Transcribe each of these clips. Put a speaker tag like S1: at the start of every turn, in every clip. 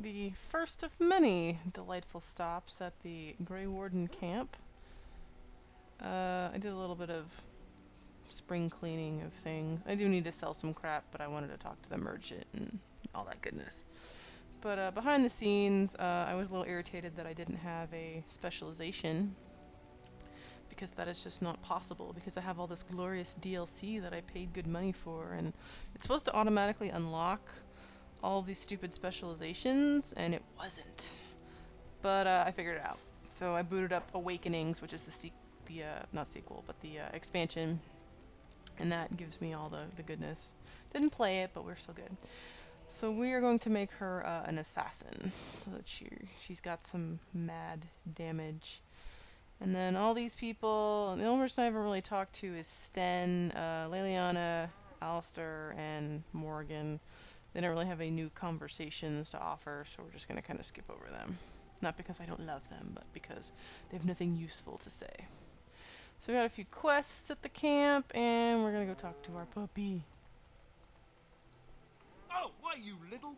S1: The first of many delightful stops at the Grey Warden camp. I did a little bit of spring cleaning of things. I do need to sell some crap, but I wanted to talk to the merchant and all that goodness. But behind the scenes, I was a little irritated that I didn't have a specialization because that is just not possible because I have all this glorious DLC that I paid good money for, and it's supposed to automatically unlock all of these stupid specializations, and it wasn't. But I figured it out. So I booted up Awakenings, which is the not sequel, but the expansion, and that gives me all the goodness. Didn't play it, but we're still good. So we are going to make her an assassin, so that she's got some mad damage. And then all these people, the only person I haven't really talked to is Sten, Leliana, Alistair, and Morgan. They don't really have any new conversations to offer, so we're just going to kind of skip over them. Not because I don't love them, but because they have nothing useful to say. So we got a few quests at the camp, and we're going to go talk to our puppy.
S2: Oh, why, you little...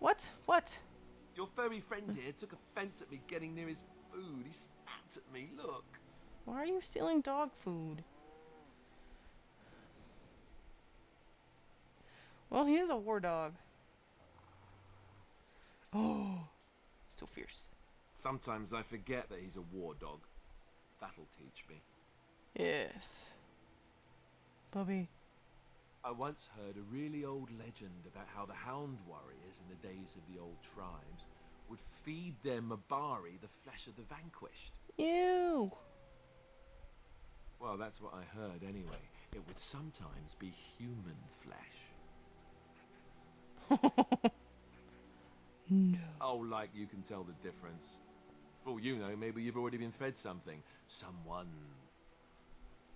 S1: What? What?
S2: Your furry friend here took offense at me getting near his food. He snapped at me, look.
S1: Why are you stealing dog food? Well, he is a war dog. Oh, so fierce.
S2: Sometimes I forget that he's a war dog. That'll teach me.
S1: Yes. Bubby.
S2: I once heard a really old legend about how the hound warriors in the days of the old tribes would feed their Mabari the flesh of the vanquished.
S1: Ew.
S2: Well, that's what I heard anyway. It would sometimes be human flesh.
S1: No.
S2: Oh, like you can tell the difference. For all you know, maybe you've already been fed something. Someone.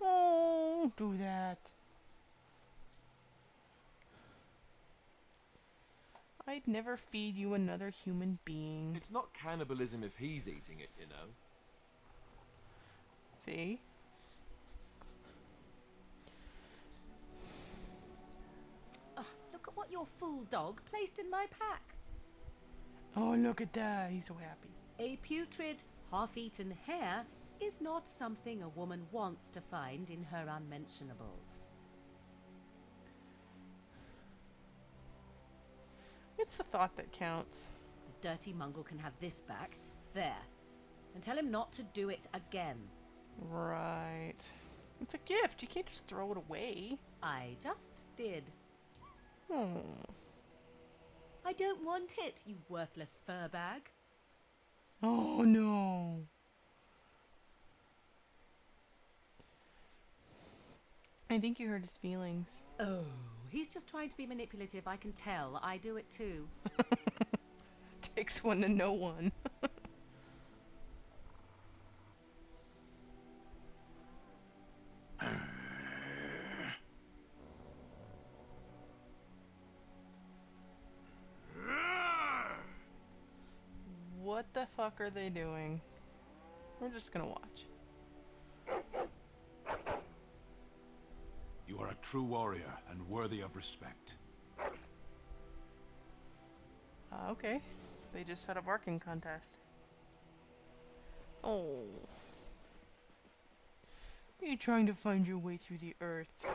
S1: Oh, don't do that. I'd never feed you another human being.
S2: It's not cannibalism if he's eating it, you know.
S1: See?
S3: Look at what your fool dog placed in my pack.
S1: Oh, look at that. He's so happy.
S3: A putrid, half-eaten hare is not something a woman wants to find in her unmentionables.
S1: It's the thought that counts.
S3: The dirty mongrel can have this back. There. And tell him not to do it again.
S1: Right. It's a gift. You can't just throw it away.
S3: I just did.
S1: Oh.
S3: I don't want it, you worthless fur bag.
S1: Oh, no. I think you hurt his feelings.
S3: Oh, he's just trying to be manipulative, I can tell. I do it too.
S1: Takes one to know one. What the fuck are they doing? We're just gonna watch.
S4: You are a true warrior and worthy of respect.
S1: Okay. They just had a barking contest. Oh. Are you trying to find your way through the earth?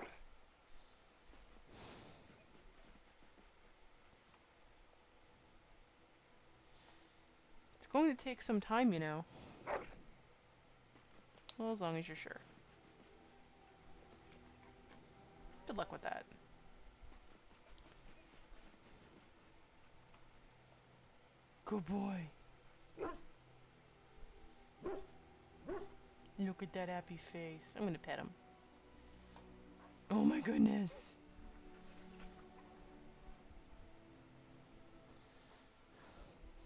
S1: It's going to take some time, you know. Well, as long as you're sure. Good luck with that. Good boy. Look at that happy face. I'm gonna pet him. Oh my goodness.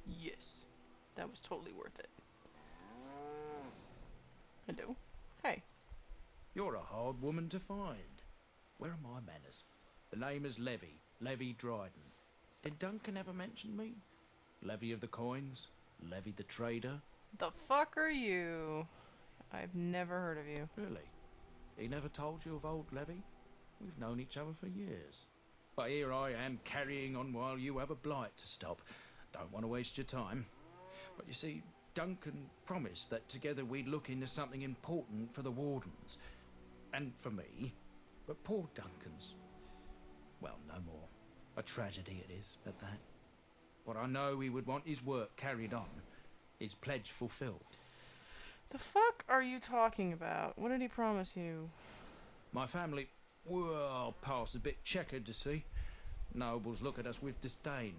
S1: Yes. That was totally worth it. Hello. Hey.
S5: You're a hard woman to find. Where are my manners? The name is Levy Dryden. Did Duncan ever mention me? Levy of the coins? Levy the trader?
S1: The fuck are you? I've never heard of you.
S5: Really? He never told you of old Levy? We've known each other for years. But here I am carrying on while you have a blight to stop. Don't want to waste your time. But you see, Duncan promised that together we'd look into something important for the wardens. And for me. But poor Duncan's... well, no more. A tragedy it is, at that. But I know he would want his work carried on. His pledge fulfilled.
S1: The fuck are you talking about? What did he promise you?
S5: My family, well, past a bit checkered to see. Nobles look at us with disdain.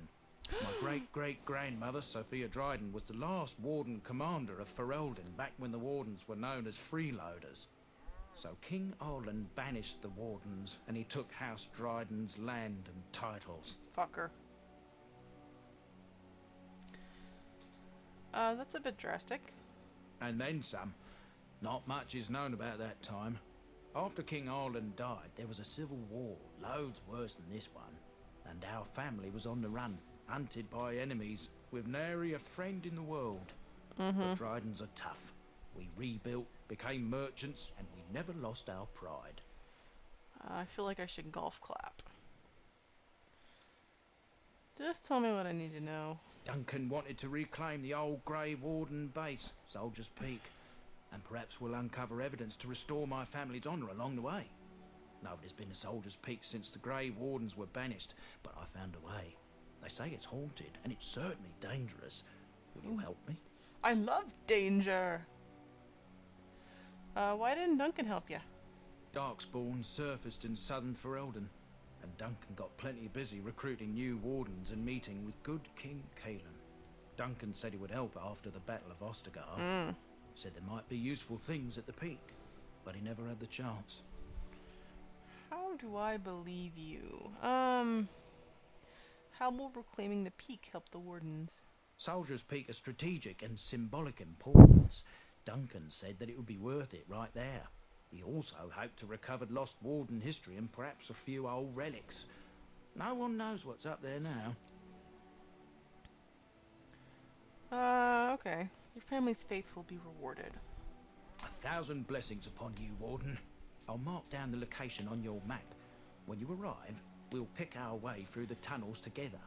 S5: My great-great-grandmother, Sophia Dryden, was the last warden commander of Ferelden back when the wardens were known as freeloaders. So King Olin banished the wardens and he took House Dryden's land and titles.
S1: Fucker. That's a bit drastic.
S5: And then some. Not much is known about that time. After King Olin died, there was a civil war, loads worse than this one. And our family was on the run, hunted by enemies, with nary a friend in the world. But Drydens are tough. We rebuilt, became merchants, and we never lost our pride.
S1: I feel like I should golf clap. Just tell me what I need to know.
S5: Duncan wanted to reclaim the old Grey Warden base, Soldier's Peak, and perhaps we'll uncover evidence to restore my family's honour along the way. Nobody's been to Soldier's Peak since the Grey Wardens were banished, but I found a way. They say it's haunted, and it's certainly dangerous. Will you help me?
S1: I love danger! Why didn't Duncan help you?
S5: Darkspawn surfaced in southern Ferelden, and Duncan got plenty busy recruiting new wardens and meeting with good King Kal-El. Duncan said he would help after the Battle of Ostergar. Said there might be useful things at the peak, but he never had the chance.
S1: How do I believe you? How will reclaiming the peak help the wardens?
S5: Soldier's Peak is strategic and symbolic importance. Duncan said that it would be worth it right there. He also hoped to recover lost warden history and perhaps a few old relics. No one knows what's up there now.
S1: Okay. Your family's faith will be rewarded.
S5: 1,000 blessings upon you, Warden. I'll mark down the location on your map. When you arrive, we'll pick our way through the tunnels together.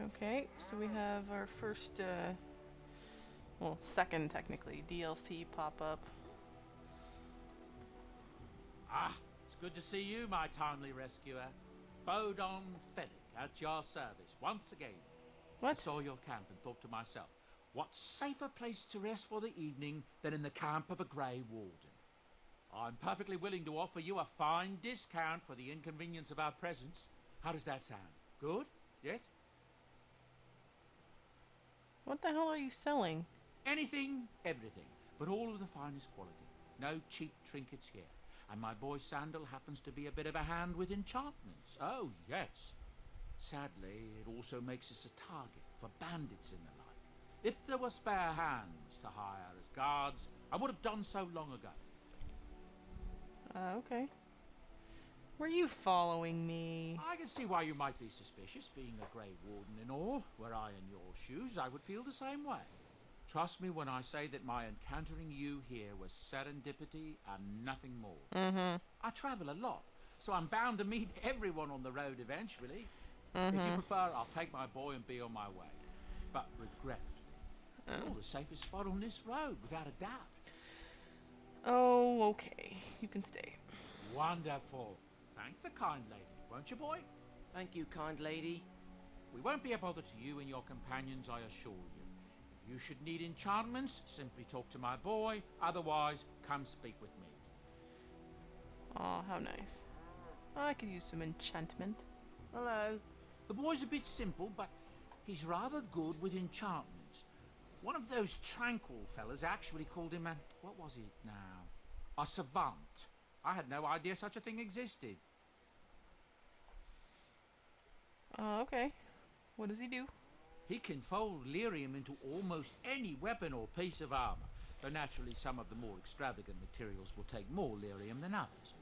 S1: Okay, so we have our first, well, second technically, DLC pop up.
S6: Ah, it's good to see you, my timely rescuer. Bodon Fennick, at your service, once again. I
S1: What?
S6: saw your camp and thought to myself, what safer place to rest for the evening than in the camp of a Grey Warden? I'm perfectly willing to offer you a fine discount for the inconvenience of our presence. How does that sound? Good? Yes?
S1: What the hell are you selling?
S6: Anything, everything, but all of the finest quality. No cheap trinkets here. And my boy Sandal happens to be a bit of a hand with enchantments. Oh, yes. Sadly, it also makes us a target for bandits and the like. If there were spare hands to hire as guards, I would have done so long ago.
S1: Okay. Were you following me?
S6: I can see why you might be suspicious, being a Grey Warden and all. Were I in your shoes, I would feel the same way. Trust me when I say that my encountering you here was serendipity and nothing more. I travel a lot, so I'm bound to meet everyone on the road eventually. If you prefer, I'll take my boy and be on my way. But regretfully, you're the safest spot on this road, without a doubt.
S1: Oh, okay. You can stay.
S6: Wonderful. Thank the kind lady, won't you, boy?
S7: Thank you, kind lady.
S6: We won't be a bother to you and your companions, I assure you. If you should need enchantments, simply talk to my boy. Otherwise, come speak with me.
S1: Aw, how nice. I could use some enchantment.
S7: Hello.
S6: The boy's a bit simple, but he's rather good with enchantments. One of those tranquil fellas actually called him a... what was it now? A savant. I had no idea such a thing existed.
S1: Okay. What does he do?
S6: He can fold lyrium into almost any weapon or piece of armor, though naturally some of the more extravagant materials will take more lyrium than others.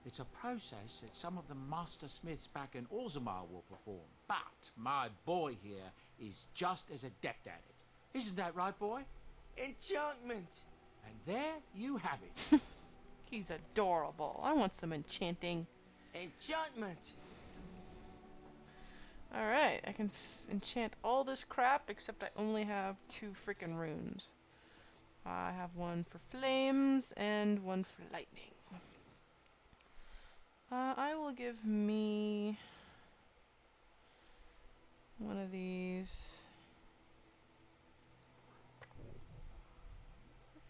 S6: It's a process that some of the master smiths back in Orzammar will perform, but my boy here is just as adept at it. Isn't that right, boy?
S7: Enchantment!
S6: And there you have it.
S1: He's adorable. I want some enchanting.
S7: Enchantment!
S1: Alright, I can enchant all this crap, except I only have 2 frickin' runes. I have one for flames and one for lightning. I will give me one of these.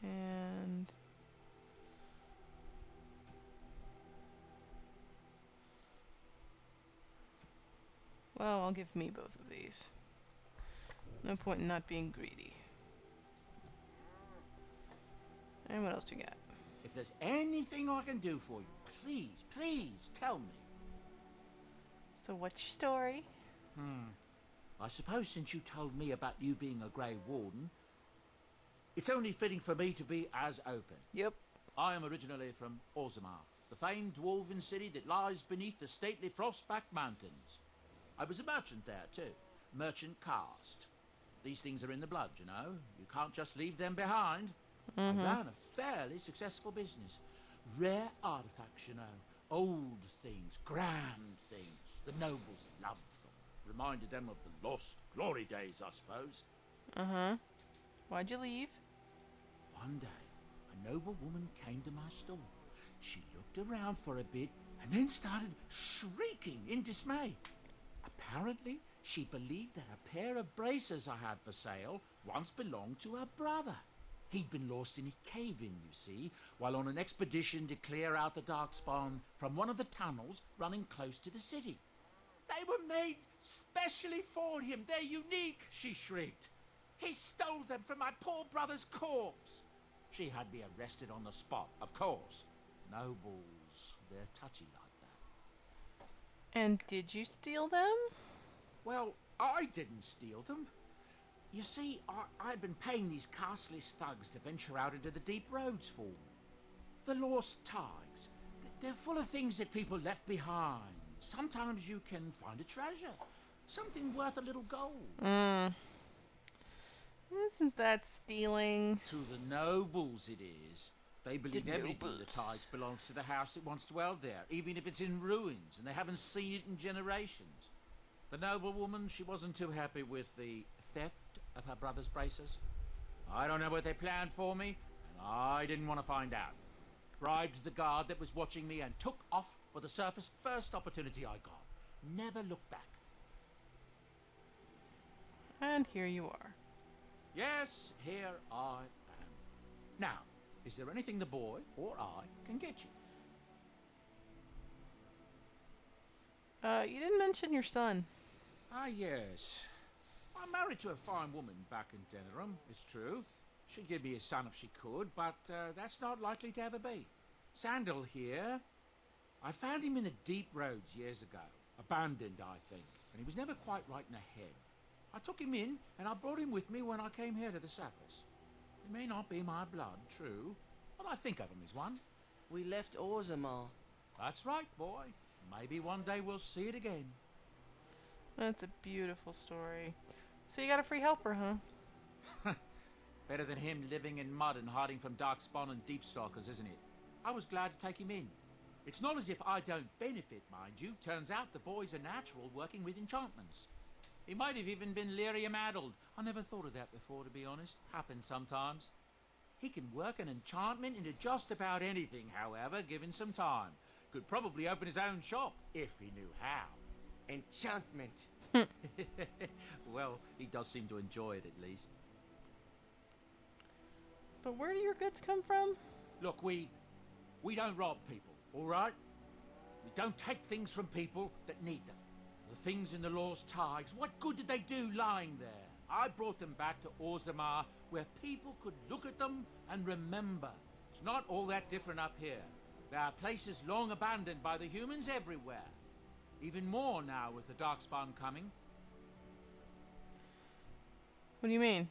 S1: And well, I'll give me both of these. No point in not being greedy. And what else you got?
S6: If there's anything I can do for you, please, please tell me.
S1: So what's your story?
S6: I suppose since you told me about you being a Grey Warden, it's only fitting for me to be as open.
S1: Yep.
S6: I am originally from Orzammar, the famed dwarven city that lies beneath the stately Frostback Mountains. I was a merchant there too, merchant caste. These things are in the blood, you know. You can't just leave them behind. I ran a fairly successful business. Rare artifacts, you know. Old things, grand things. The nobles loved them. Reminded them of the lost glory days, I suppose.
S1: Why'd you leave?
S6: One day, a noble woman came to my store. She looked around for a bit and then started shrieking in dismay. Apparently, she believed that a pair of braces I had for sale once belonged to her brother. He'd been lost in a cave-in, you see, while on an expedition to clear out the Darkspawn from one of the tunnels running close to the city. They were made specially for him. They're unique, she shrieked. He stole them from my poor brother's corpse. She had me arrested on the spot, of course. Nobles, they're touchy like that.
S1: And did you steal them?
S6: Well, I didn't steal them. You see, I'd been paying these castless thugs to venture out into the deep roads for me. The lost tigers, they're full of things that people left behind. Sometimes you can find a treasure, something worth a little gold.
S1: Isn't that stealing?
S6: To the nobles it is. They believe everything
S1: nobles.
S6: the tides belongs to the house that once dwelled there, even if it's in ruins and they haven't seen it in generations. The noblewoman, she wasn't too happy with the theft of her brother's braces. I don't know what they planned for me, and I didn't want to find out. Bribed the guard that was watching me and took off for the surface first opportunity I got. Never looked back.
S1: And here you are.
S6: Yes, here I am. Now, is there anything the boy or I can get you?
S1: You didn't mention your son.
S6: Ah, yes. I'm married to a fine woman back in Denerim, it's true. She'd give me a son if she could, but that's not likely to ever be. Sandal here. I found him in the deep roads years ago. Abandoned, I think, and he was never quite right in the head. I took him in, and I brought him with me when I came here to the surface. He may not be my blood, true, but I think of him as one.
S7: We left Orzammar.
S6: That's right, boy. Maybe one day we'll see it again.
S1: That's a beautiful story. So you got a free helper, huh?
S6: Better than him living in mud and hiding from Darkspawn and Deepstalkers, isn't it? I was glad to take him in. It's not as if I don't benefit, mind you. Turns out the boy's a natural working with enchantments. He might have even been lyrium-addled. I never thought of that before, to be honest. Happens sometimes. He can work an enchantment into just about anything, however, given some time. Could probably open his own shop, if he knew how.
S7: Enchantment.
S6: Well, he does seem to enjoy it, at least.
S1: But where do your goods come from?
S6: Look, we don't rob people, all right? We don't take things from people that need them. The things in the Lost Tides, what good did they do lying there? I brought them back to Orzammar, where people could look at them and remember. It's not all that different up here. There are places long abandoned by the humans everywhere. Even more now with the Darkspawn coming.
S1: What do you mean?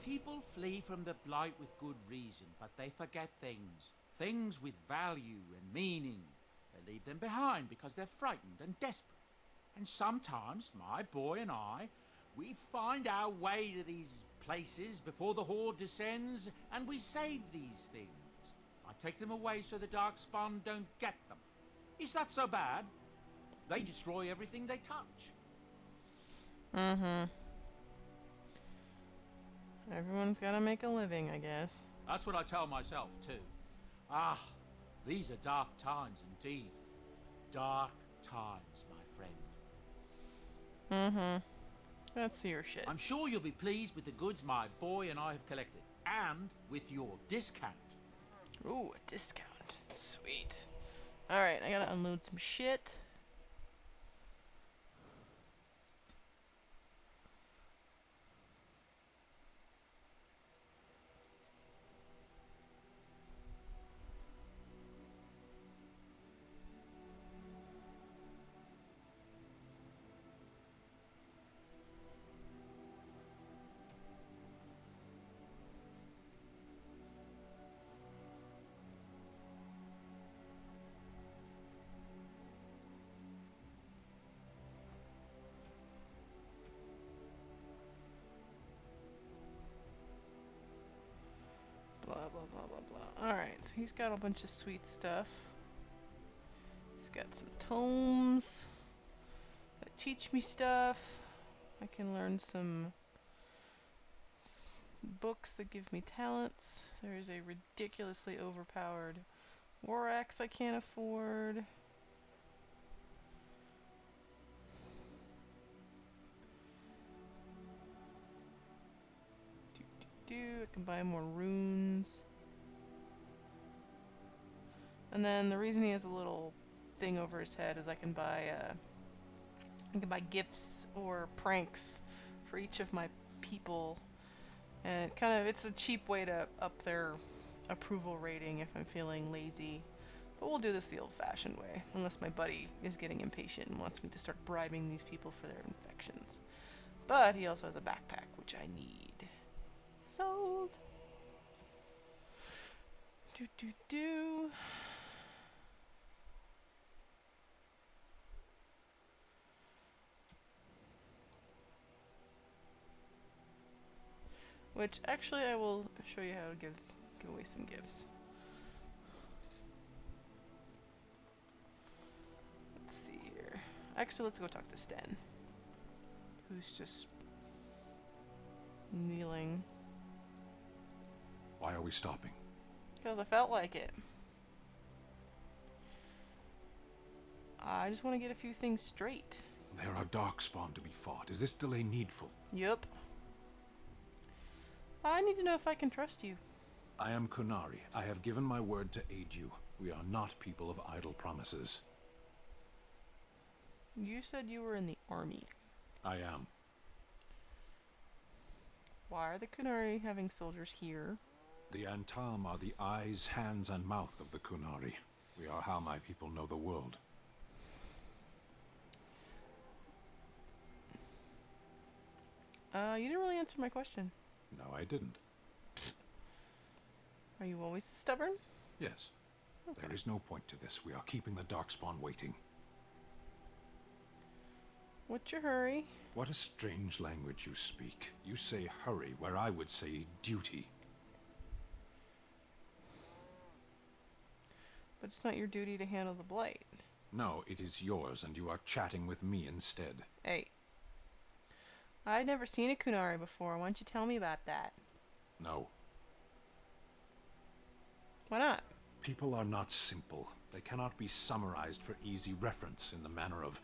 S6: People flee from the Blight with good reason, but they forget things. Things with value and meaning. They leave them behind because they're frightened and desperate. And sometimes, my boy and I, we find our way to these places before the Horde descends, and we save these things. I take them away so the Darkspawn don't get them. Is that so bad? They destroy everything they touch.
S1: Mm-hmm. Everyone's gotta make a living, I guess.
S6: That's what I tell myself, too. Ah, these are dark times indeed. Dark times, my friend.
S1: Mm-hmm. That's your shit.
S6: I'm sure you'll be pleased with the goods my boy and I have collected. And with your discount.
S1: Ooh, a discount. Sweet. Alright, I gotta unload some shit. Blah, blah, blah, blah, blah. Alright, so he's got a bunch of sweet stuff. He's got some tomes that teach me stuff. I can learn some books that give me talents. There's a ridiculously overpowered war axe I can't afford. I can buy more runes. And then the reason he has a little thing over his head is I can buy gifts or pranks for each of my people. And it's a cheap way to up their approval rating if I'm feeling lazy. But we'll do this the old-fashioned way, unless my buddy is getting impatient and wants me to start bribing these people for their infections. But he also has a backpack, which I need. Sold. Do. Which actually I will show you how to give away some gifts. Let's see here. Actually, let's go talk to Sten, who's just kneeling.
S4: Why are we stopping?
S1: Because I felt like it. I just want to get a few things straight.
S4: There are darkspawn to be fought. Is this delay needful?
S1: Yup. I need to know if I can trust you.
S4: I am Kunari. I have given my word to aid you. We are not people of idle promises.
S1: You said you were in the army.
S4: I am.
S1: Why are the Kunari having soldiers here?
S4: The Antam are the eyes, hands, and mouth of the Kunari. We are how my people know the world.
S1: You didn't really answer my question.
S4: No, I didn't.
S1: Are you always stubborn?
S4: Yes.
S1: Okay.
S4: There is no point to this. We are keeping the darkspawn waiting.
S1: What's your hurry?
S4: What a strange language you speak. You say hurry, where I would say duty.
S1: But it's not your duty to handle the blight.
S4: No, it is yours, and you are chatting with me instead.
S1: Hey. I'd never seen a Kunari before. Why don't you tell me about that?
S4: No.
S1: Why not?
S4: People are not simple. They cannot be summarized for easy reference in the manner of,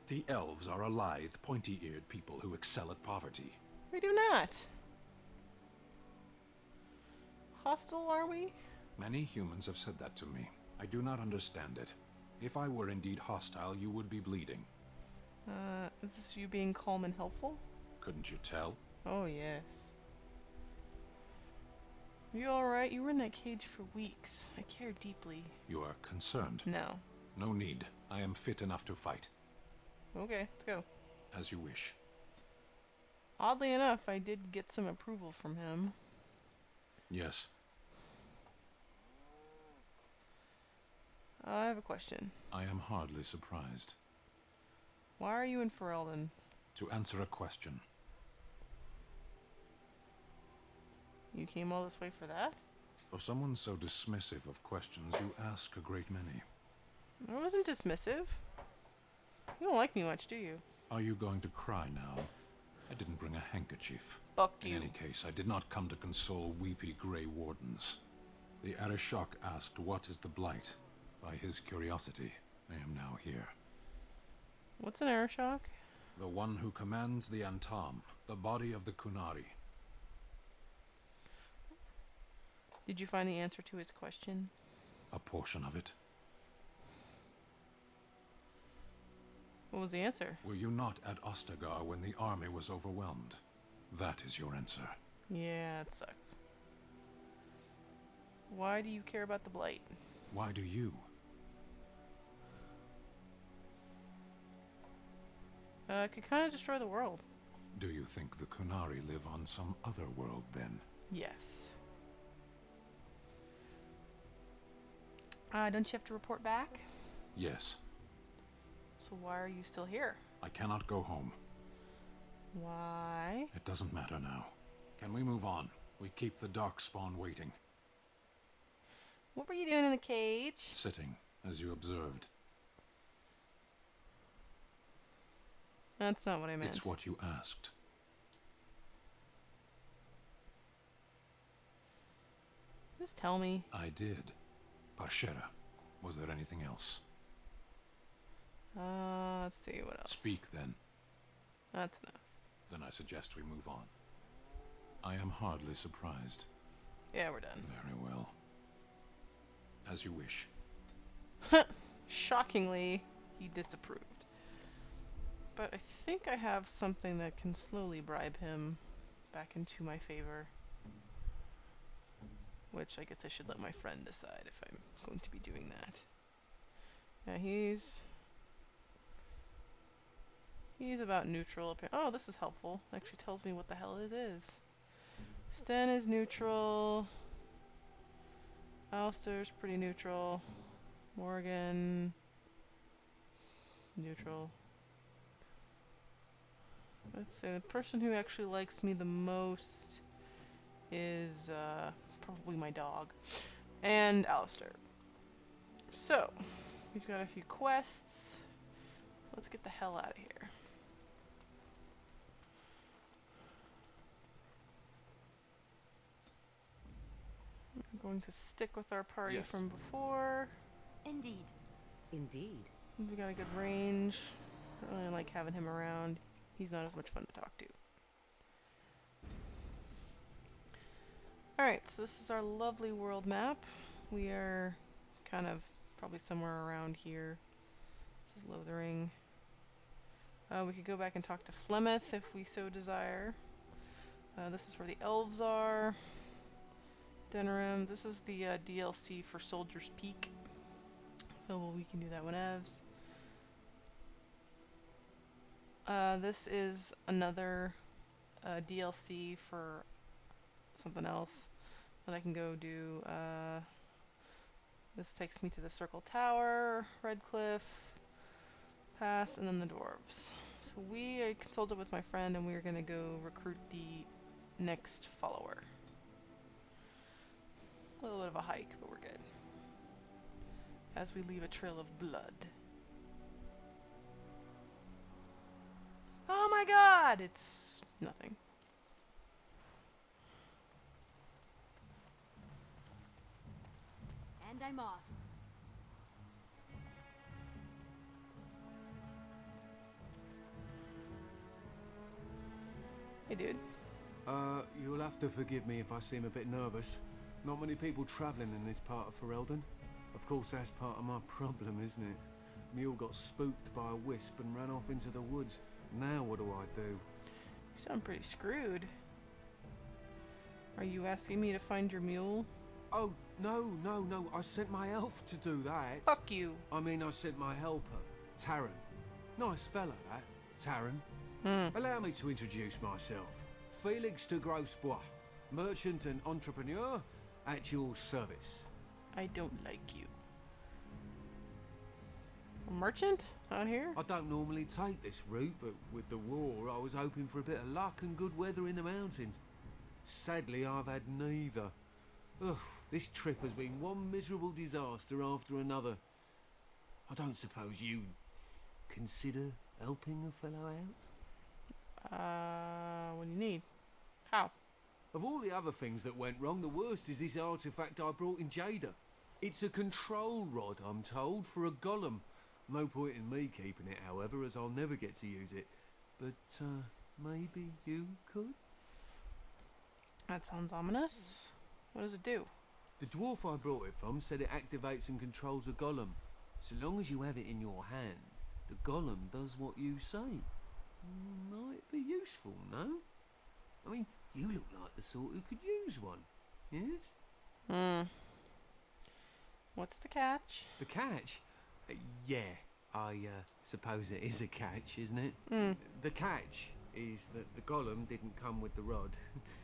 S4: the elves are a lithe, pointy-eared people who excel at poverty.
S1: We do not. Hostile, are we?
S4: Many humans have said that to me. I do not understand it. If I were indeed hostile, you would be bleeding.
S1: Is this you being calm and helpful?
S4: Couldn't you tell?
S1: Oh, yes. You alright? You were in that cage for weeks. I care deeply.
S4: You are concerned.
S1: No.
S4: No need. I am fit enough to fight.
S1: Okay, let's go.
S4: As you wish.
S1: Oddly enough, I did get some approval from him.
S4: Yes.
S1: I have a question.
S4: I am hardly surprised.
S1: Why are you in Ferelden?
S4: To answer a question.
S1: You came all this way for that?
S4: For someone so dismissive of questions, you ask a great many.
S1: I wasn't dismissive. You don't like me much, do you?
S4: Are you going to cry now? I didn't bring a handkerchief.
S1: Fuck
S4: In
S1: you.
S4: any case, I did not come to console weepy grey wardens. The Arishok asked what is the Blight. By his curiosity, I am now here.
S1: What's an air shock?
S4: The one who commands the Antam, the body of the Kunari.
S1: Did you find the answer to his question?
S4: A portion of it.
S1: What was the answer?
S4: Were you not at Ostagar when the army was overwhelmed? That is your answer.
S1: Yeah, it sucks. Why do you care about the Blight?
S4: Why do you?
S1: It could kind of destroy the world.
S4: Do you think the Kunari live on some other world then?
S1: Yes. Don't you have to report back?
S4: Yes.
S1: So why are you still here?
S4: I cannot go home.
S1: Why?
S4: It doesn't matter now. Can we move on? We keep the Darkspawn waiting.
S1: What were you doing in the cage?
S4: Sitting, as you observed.
S1: That's not what I meant.
S4: It's what you asked.
S1: Just tell me.
S4: I did. Parshera. Was there anything else?
S1: Let's see, what else?
S4: Speak then.
S1: That's enough.
S4: Then I suggest we move on. I am hardly surprised.
S1: Yeah, we're done.
S4: Very well. As you wish.
S1: Shockingly, he disapproved. But I think I have something that can slowly bribe him back into my favor. Which I guess I should let my friend decide if I'm going to be doing that. Yeah, he's about neutral. Oh, this is helpful. Actually tells me what the hell it is. Sten is neutral. Alistair's pretty neutral. Morgan, neutral. Let's say the person who actually likes me the most is probably my dog and Alistair. So we've got a few quests. Let's get the hell out of here. We're going to stick with our party
S2: Yes.
S1: from before.
S3: Indeed. Indeed.
S1: We got a good range. I don't really like having him around. He's not as much fun to talk to. Alright, so this is our lovely world map. We are kind of probably somewhere around here. This is Lothering. We could go back and talk to Flemeth if we so desire. This is where the elves are. Denerim. This is the DLC for Soldier's Peak. So we can do that whenevs. This is another DLC for something else that I can go do. This takes me to the Circle Tower, Redcliffe Pass, and then the Dwarves. So I consulted with my friend and we are going to go recruit the next follower. A little bit of a hike, but we're good. As we leave a trail of blood. Oh my god! It's nothing.
S3: And I'm off.
S1: Hey, dude.
S8: You'll have to forgive me if I seem a bit nervous. Not many people travelling in this part of Ferelden. Of course, that's part of my problem, isn't it? Mule got spooked by a wisp and ran off into the woods. Now what do I do?
S1: You sound pretty screwed. Are you asking me to find your mule?
S8: Oh, no. I sent my elf to do that.
S1: Fuck you.
S8: I mean, I sent my helper, Taryn. Nice fella, that, Taryn. Allow me to introduce myself. Felix de Grosbois, merchant and entrepreneur at your service.
S1: I don't like you. A merchant out here?
S8: I don't normally take this route, but with the war, I was hoping for a bit of luck and good weather in the mountains. Sadly, I've had neither. Ugh, this trip has been one miserable disaster after another. I don't suppose you consider helping a fellow out?
S1: What do you need? How?
S8: Of all the other things that went wrong, the worst is this artifact I brought in Jada. It's a control rod, I'm told, for a golem. No point in me keeping it, however, as I'll never get to use it. But, maybe you could?
S1: That sounds ominous. What does it do?
S8: The dwarf I brought it from said it activates and controls a golem. So long as you have it in your hand, the golem does what you say. Might be useful, no? I mean, you look like the sort who could use one, yes?
S1: What's the catch?
S8: The catch? Yeah, I suppose it is a catch, isn't it? The catch is that the golem didn't come with the rod.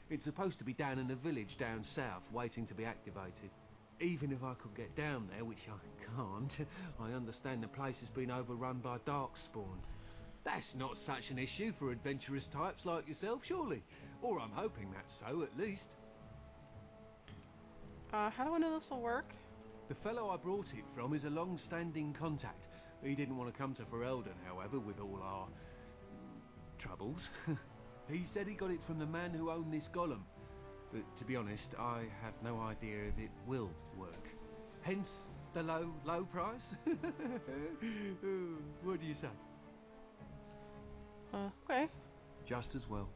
S8: It's supposed to be down in a village down south, waiting to be activated. Even if I could get down there, which I can't, I understand the place has been overrun by darkspawn. That's not such an issue for adventurous types like yourself, surely? Or I'm hoping that's so, at least.
S1: How do I know this will work?
S8: The fellow I brought it from is a long-standing contact. He didn't want to come to Ferelden, however, with all our troubles. He said he got it from the man who owned this golem. But to be honest, I have no idea if it will work. Hence the low price. What do you say?
S1: Okay.
S8: Just as well.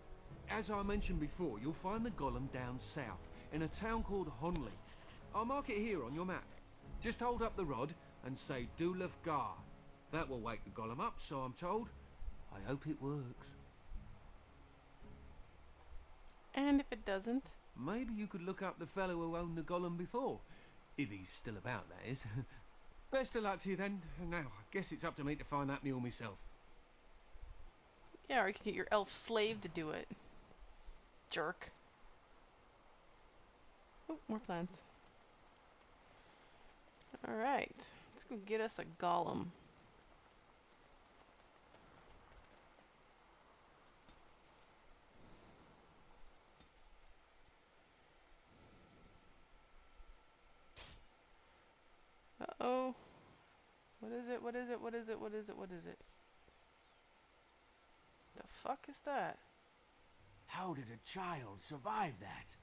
S8: As I mentioned before, you'll find the golem down south, in a town called Honleith. I'll mark it here on your map. Just hold up the rod and say Dulaf Gar. That will wake the golem up, so I'm told. I hope it works.
S1: And if it doesn't?
S8: Maybe you could look up the fellow who owned the golem before. If he's still about, that is. Best of luck to you then. Now, I guess it's up to me to find that mule myself.
S1: Yeah, or you could get your elf slave to do it. Jerk. Oh, more plants. Alright. Let's go get us a golem. Uh-oh. What is it? What is it? What is it? What is it? What is it? The fuck is that?
S6: How did a child survive that?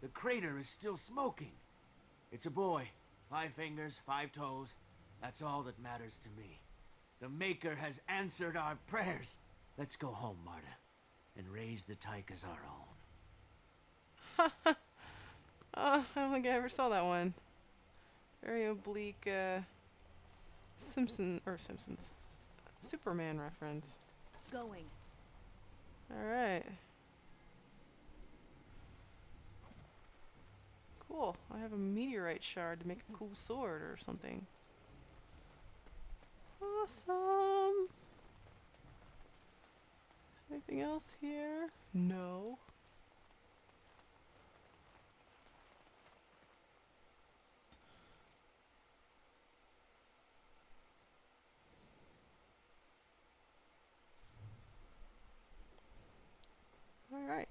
S6: The crater is still smoking. It's a boy. 5 fingers, 5 toes. That's all that matters to me. The Maker has answered our prayers. Let's go home, Marta, and raise the tyke as our own.
S1: I don't think I ever saw that one. Very oblique, Simpsons, Superman reference.
S3: Going.
S1: Alright. Cool. I have a meteorite shard to make a cool sword or something. Awesome! Is there anything else here? No. Alright.